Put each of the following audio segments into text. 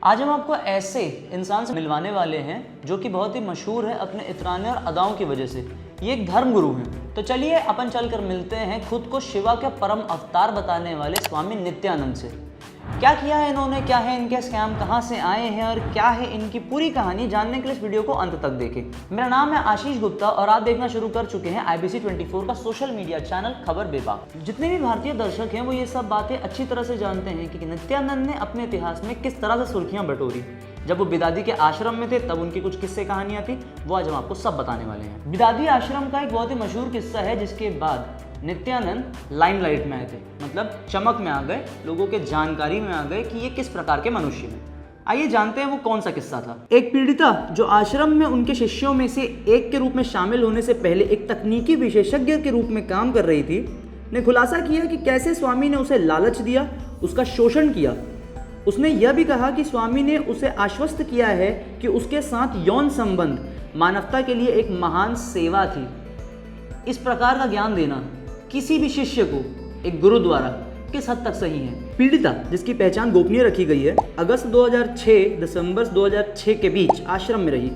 आज हम आपको ऐसे इंसान से मिलवाने वाले हैं जो कि बहुत ही मशहूर है अपने इतराने और अदाओं की वजह से। ये एक धर्म गुरु हैं। तो चलिए अपन चलकर मिलते हैं खुद को शिवा के परम अवतार बताने वाले स्वामी नित्यानंद से। क्या किया है इन्होंने, क्या है इनके स्कैम, कहाँ से आए हैं और क्या है इनकी पूरी कहानी, जानने के लिए इस वीडियो को अंत तक देखें। मेरा नाम है आशीष गुप्ता और आप देखना शुरू कर चुके हैं IBC 24 का सोशल मीडिया चैनल खबर बेबाक। जितने भी भारतीय दर्शक हैं वो ये सब बातें अच्छी तरह से जानते हैं कि नित्यानंद ने अपने इतिहास में किस तरह से सुर्खियां बटोरी। जब वो बिदादी के आश्रम में थे तब उनकी कुछ किस्से कहानियां थी, वो आज हम आपको सब बताने वाले हैं। बिदादी आश्रम का एक बहुत ही मशहूर किस्सा है जिसके बाद नित्यानंद लाइमलाइट में आए थे, मतलब चमक में आ गए, लोगों के जानकारी में आ गए कि ये किस प्रकार के मनुष्य हैं। आइए जानते हैं वो कौन सा किस्सा था। एक पीड़िता जो आश्रम में उनके शिष्यों में से एक के रूप में शामिल होने से पहले एक तकनीकी विशेषज्ञ के रूप में काम कर रही थी, ने खुलासा किया कि कैसे स्वामी ने उसे लालच दिया, उसका शोषण किया। उसने यह भी कहा कि स्वामी ने उसे आश्वस्त किया है कि उसके साथ यौन संबंध मानवता के लिए एक महान सेवा थी। इस प्रकार का ज्ञान देना किसी भी शिष्य को एक गुरु द्वारा किस हद तक सही है। पीड़िता, जिसकी पहचान गोपनीय रखी गई है, अगस्त 2006 दिसंबर 2006 के बीच आश्रम में रही।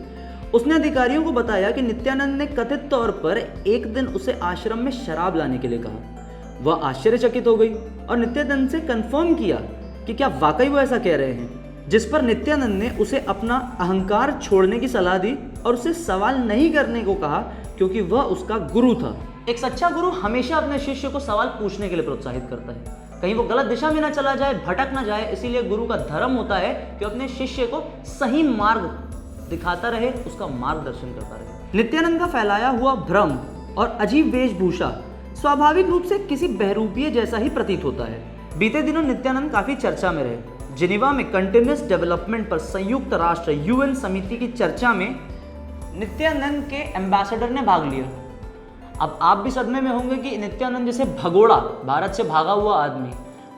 उसने अधिकारियों को बताया कि नित्यानंद ने कथित तौर पर एक दिन उसे आश्रम में शराब लाने के लिए कहा। वह आश्चर्यचकित हो गई और नित्यानंद से कंफर्म किया कि क्या वाकई वो ऐसा कह रहे हैं, जिस पर नित्यानंद ने उसे अपना अहंकार छोड़ने की सलाह दी और उसे सवाल नहीं करने को कहा क्योंकि वह उसका गुरु था। एक सच्चा गुरु हमेशा अपने शिष्य को सवाल पूछने के लिए प्रोत्साहित करता है, कहीं वो गलत दिशा में ना चला जाए, भटक ना जाए। इसीलिए गुरु का धर्म होता है कि अपने शिष्य को सही मार्ग दिखाता रहे, उसका मार्गदर्शन करता रहे। नित्यानंद का फैलाया हुआ भ्रम और अजीब वेशभूषा स्वाभाविक रूप से किसी बहरूपीय जैसा ही प्रतीत होता है। बीते दिनों नित्यानंद काफी चर्चा में रहे। जिनेवा में कंटिन्यूअस डेवलपमेंट पर संयुक्त राष्ट्र UN समिति की चर्चा में नित्यानंद के एम्बेसडर ने भाग लिया। अब आप भी सदमे में होंगे कि नित्यानंद जैसे भगोड़ा, भारत से भागा हुआ आदमी,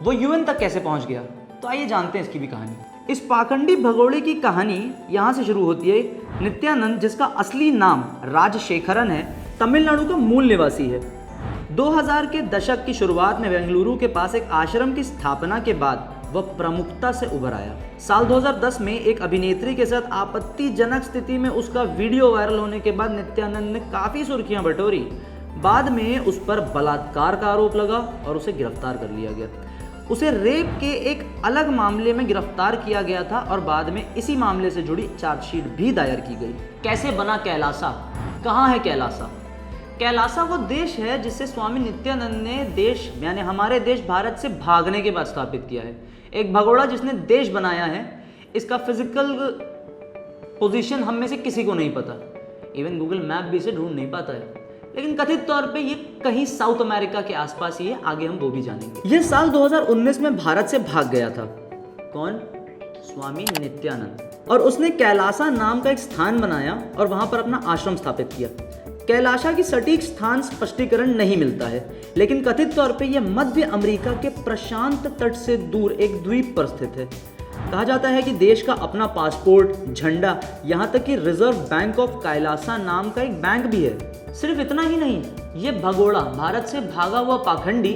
वो UN तक कैसे पहुंच गया। तो आइए जानते हैं इसकी भी कहानी। इस पाखंडी भगोड़े की कहानी यहाँ से शुरू होती है। नित्यानंद, जिसका असली नाम राजशेखरन है, तमिलनाडु का मूल निवासी है। 2000 के दशक की शुरुआत में बेंगलुरु के पास एक आश्रम की स्थापना के बाद वह प्रमुखता से उभर आया। साल 2010 में एक अभिनेत्री के साथ आपत्तिजनक स्थिति में उसका वीडियो वायरल होने के बाद नित्यानंद ने काफी सुर्खियां बटोरी। बाद में उस पर बलात्कार का आरोप लगा और उसे गिरफ्तार कर लिया गया। उसे रेप के एक अलग मामले में गिरफ्तार किया गया था और बाद में इसी मामले से जुड़ी चार्जशीट भी दायर की गई। कैसे बना कैलासा? कहाँ है कैलासा? कैलासा वो देश है जिसे स्वामी नित्यानंद ने देश यानी हमारे देश भारत से भागने के बाद स्थापित किया है। एक भगोड़ा जिसने देश बनाया है, इसका फिजिकल पोजीशन हम में से किसी को नहीं पता। इवन गूगल मैप भी इसे ढूंढ नहीं पाता है, लेकिन कथित तौर पे ये कहीं साउथ अमेरिका के आसपास ही है। आगे हम वो भी जानेंगे। यह साल 2019 में भारत से भाग गया था। कौन? स्वामी नित्यानंद। और उसने कैलासा नाम का एक स्थान बनाया और वहां पर अपना आश्रम स्थापित किया। कैलासा की सटीक स्थान स्पष्टीकरण नहीं मिलता है, लेकिन कथित तौर पे यह मध्य अमेरिका के प्रशांत तट से दूर एक द्वीप पर स्थित है। कहा जाता है कि देश का अपना पासपोर्ट, झंडा, यहाँ तक कि रिजर्व बैंक ऑफ कैलासा नाम का एक बैंक भी है। सिर्फ इतना ही नहीं, ये भगोड़ा, भारत से भागा हुआ पाखंडी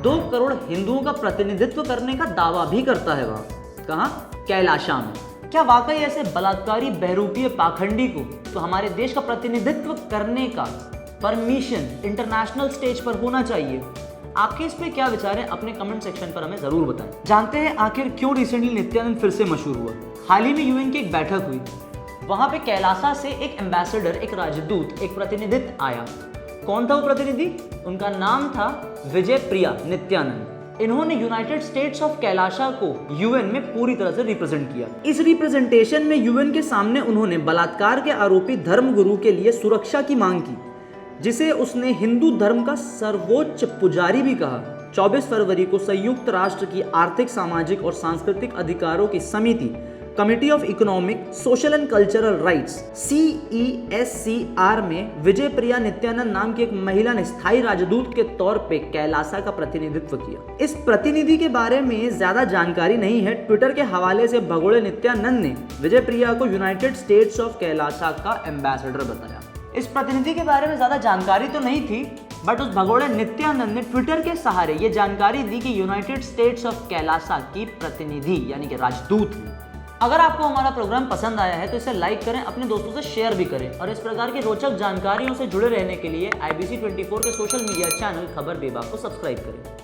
2 करोड़ हिंदुओं का प्रतिनिधित्व करने का दावा भी करता है। वहाँ कहाँ? कैलासा में। क्या वाकई ऐसे बलात्कारी बहरूपीय पाखंडी को तो हमारे देश का प्रतिनिधित्व करने का परमिशन इंटरनेशनल स्टेज पर होना चाहिए? आपके इस पे क्या विचार है? अपने कमेंट सेक्शन पर हमें जरूर बताएं। जानते हैं आखिर क्यों रिसेंटली नित्यानंद फिर से मशहूर हुआ। हाल ही में UN की एक बैठक हुई। वहां पे कैलासा से एक एम्बेसडर, एक राजदूत, एक प्रतिनिधित्व आया। कौन था वो प्रतिनिधि? उनका नाम था विजय प्रिया नित्यानंद। इन्होंने यूनाइटेड स्टेट्स ऑफ कैलासा को UN में पूरी तरह से रिप्रेजेंट किया। इस रिप्रेजेंटेशन में UN के सामने उन्होंने बलात्कार के आरोपी धर्मगुरु के लिए सुरक्षा की मांग की, जिसे उसने हिंदू धर्म का सर्वोच्च पुजारी भी कहा। 24 फरवरी को संयुक्त राष्ट्र की आर्थिक, सामाजिक और सांस्कृतिक अधिकारों की समिति, committee of economic, social and cultural rights CESCR में विजय प्रिया नित्यानंद नाम की एक महिला ने स्थायी राजदूत के तौर पे कैलासा का प्रतिनिधित्व किया। इस प्रतिनिधि के बारे में ज्यादा जानकारी नहीं है। ट्विटर के हवाले से भगोड़े नित्यानंद ने विजय प्रिया को यूनाइटेड स्टेट्स ऑफ कैलासा का एम्बेसडर बताया। इस प्रतिनिधि के बारे में ज्यादा जानकारी तो नहीं थी, बट उस भगोड़े नित्यानंद ने ट्विटर के सहारे ये जानकारी दी कि यूनाइटेड स्टेट्स ऑफ कैलासा की प्रतिनिधि यानी कि राजदूत है। अगर आपको हमारा प्रोग्राम पसंद आया है तो इसे लाइक करें, अपने दोस्तों से शेयर भी करें और इस प्रकार की रोचक जानकारियों से जुड़े रहने के लिए IBC 24 के सोशल मीडिया चैनल खबर बेबाक को सब्सक्राइब करें।